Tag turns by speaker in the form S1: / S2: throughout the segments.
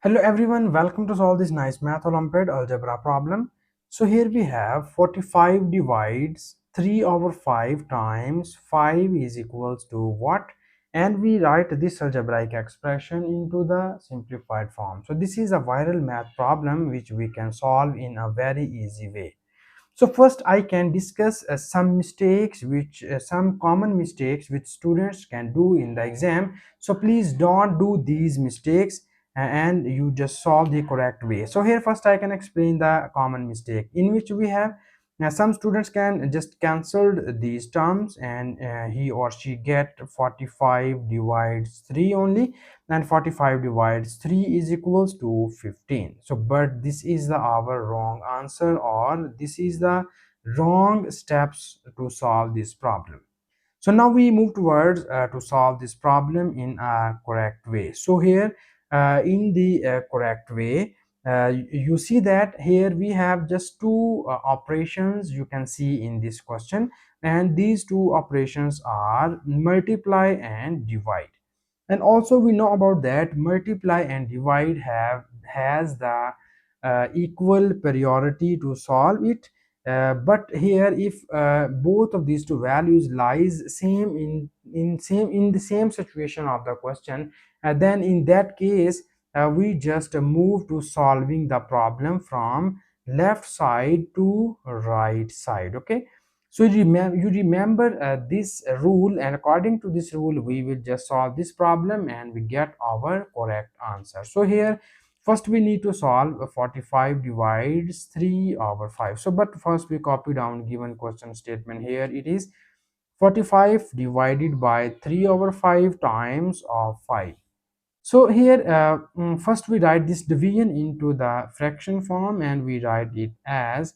S1: Hello everyone, welcome to solve this nice math Olympiad algebra problem. So here we have 45 divides 3 over 5 times 5 is equals to what? And we write this algebraic expression into the simplified form. So this is a viral math problem which we can solve in a very easy way. So first I can discuss some common mistakes which students can do in the exam. So please don't do these mistakes and you just solve the correct way. So here first I can explain the common mistake in which we have some students can just cancel these terms and he or she get 45 divides 3 only, and 45 divides 3 is equals to 15. So but this is the our wrong answer, or this is the wrong steps to solve this problem. So now we move towards to solve this problem in a correct way. So here in the correct way, you see that here we have just two operations you can see in this question, and these two operations are multiply and divide. And also we know about that multiply and divide has the equal priority to solve it, but here if both of these two values lies same in the same situation of the question, then in that case we just move to solving the problem from left side to right side. Okay, so you remember this rule, and according to this rule we will just solve this problem and we get our correct answer. So here first we need to solve 45 divides 3 over 5. So but first we copy down given question statement. Here it is 45 divided by 3 over 5 times of 5. So here first we write this division into the fraction form and we write it as,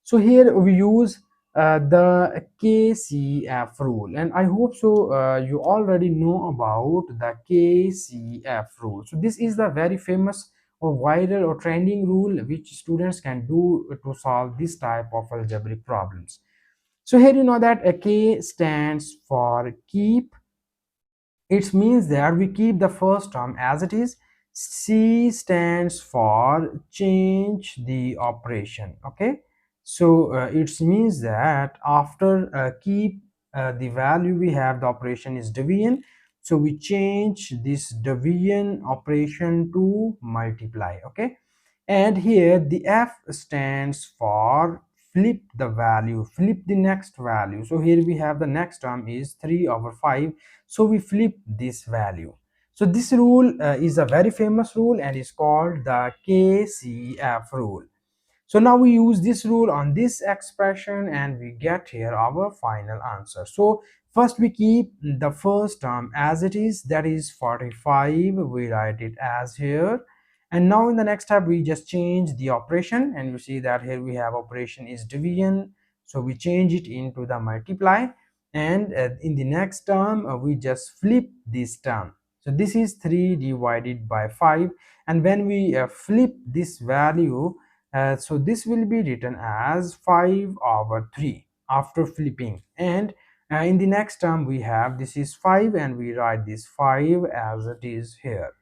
S1: so here we use the KCF rule, and I hope so you already know about the KCF rule. So this is the very famous or viral or trending rule which students can do to solve this type of algebraic problems. So here you know that a K stands for keep. It means that we keep the first term as it is. C stands for change the operation. Okay, so it means that after keep the value we have, the operation is division, so we change this division operation to multiply. Okay, and here the F stands for flip the value, flip the next value. So here we have the next term is 3 over 5, so we flip this value. So this rule is a very famous rule and is called the KCF rule. So now we use this rule on this expression and we get here our final answer. So first we keep the first term as it is, that is 45, we write it as here. And now in the next step we just change the operation, and you see that here we have operation is division, so we change it into the multiply. And in the next term we just flip this term. So this is 3 divided by 5, and when we flip this value, so this will be written as 5 over 3 after flipping. And in the next term we have this is 5 and we write this 5 as it is here.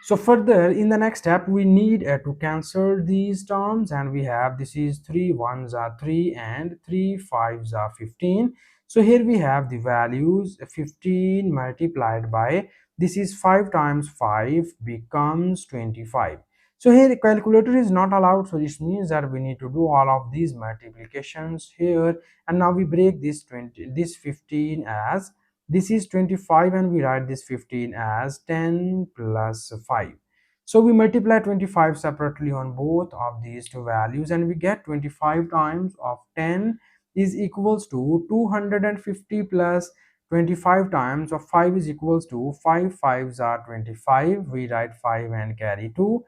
S1: So further in the next step we need to cancel these terms, and we have this is 3 1s are 3 and 3 5s are 15. So here we have the values 15 multiplied by, this is 5 times 5 becomes 25. So here calculator is not allowed, so this means that we need to do all of these multiplications here. And now we break this 15 as, this is 25 and we write this 15 as 10 plus 5. So we multiply 25 separately on both of these two values and we get 25 times of 10 is equals to 250 plus 25 times of 5 is equals to 5 5s are 25. We write 5 and carry 2.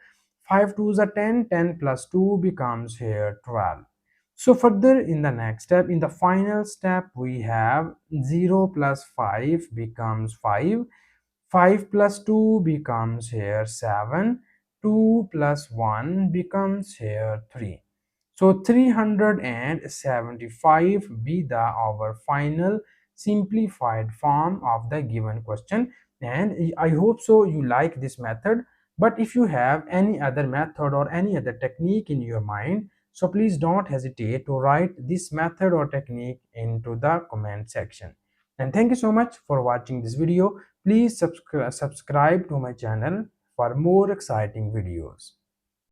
S1: 5 2s are 10. 10 plus 2 becomes here 12. So further in the next step, in the final step, we have 0 plus 5 becomes 5. 5 plus 2 becomes here 7. 2 plus 1 becomes here 3. So 375 be the our final simplified form of the given question. And I hope so you like this method. But if you have any other method or any other technique in your mind, so please don't hesitate to write this method or technique into the comment section. And thank you so much for watching this video. Please subscribe to my channel for more exciting videos.